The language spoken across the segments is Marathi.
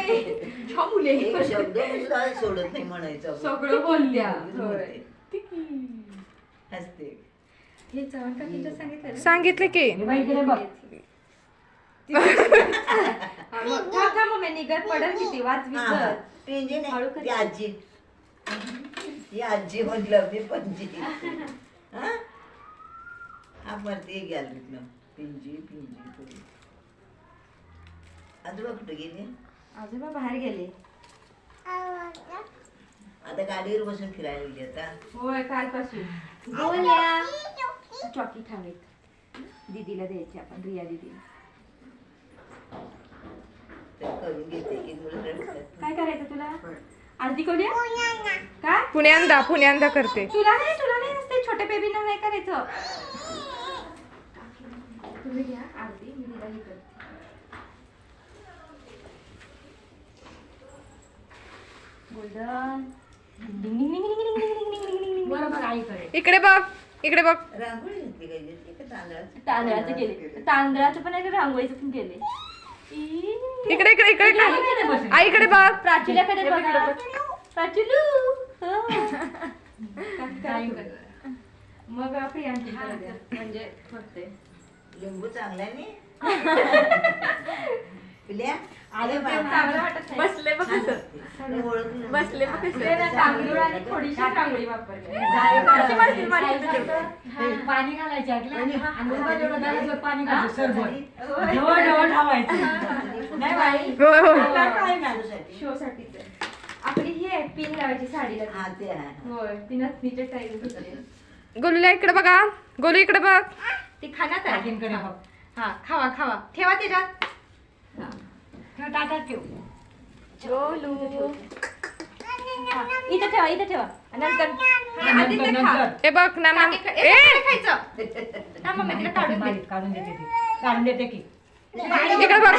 मुले एक शब्द सुद्धा सोडत नाही म्हणायचं. सगळं बोलल्या. हसते. हे चव्हाण काकींचं सांगितलं सांगितलं की थांब मग निघत पडेल किती वाचवी कर. पिंजी हळू नाही कर. ती आजी. ती आजी म्हटलं मी पणजी. हा परती घ्याल तिथलं पिंजी पिंजी पुढे. आजोबा कुठे गेले? आजोबा बाहेर गेले. आता गाडीवर बसून फिरायला गेली आता. होय कालपासून. बोलल्या चॉकी खावेत दीदीला द्यायची आपण रिया दीदीला. तर करून घेते की मुलं रडतात. काय करायचं तुला आरती करूया काय पुण्यांदा करते. तुला नाही नसते छोट्या बेबीना नाही करायचं. तुम्ही घ्या आरती मी तिला हे करते. गोल्डन बरोबर आई करे. इकडे बघ इकडे बघ. रांगोळी घातली काय दिसते का तांदळाची? तांदळाचं केले तांदळाचं पण आहे रांगोळीचं पण केले. इकडे इकडे इकडे आईकडे बघ. प्राचील्याकडे बघा प्राचीलू. मग प्रियांकी म्हणजे होते. लिंबू चांगला नाही पिल्या चांगलं वाटत नाही. बसले बघ कसं बसले बघ कसं तांदूळ आणि थोडीशी रांगोळी वापरली. पाणी घालायचे आणि पाणी नाही बाई शो साठी आपली ही आहे पिन लावायची साडीला. हा ते आहे. होय ती नथनीच्या स्टाईल घेतली. गोलूला इकडे बघा. गोलू इकडे बघ. ती खाण्यात आहे. काकींकडे बघ. हा खावा खावा ठेवा त्याच्यात. ठेव ताटात ठेव. गोलू इथं ठेवा इथं ठेवा नंतर आधी ते खा. हे बघ नाम नाम. ए खायचं ना मम्मी तिला काढून दे. काढून देते ती. काढून देते की इकडे बघ.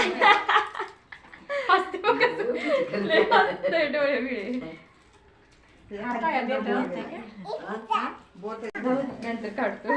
हसते बघ कसं. लय हसतंय डोळे बिळे. बोट नंतर काढतो.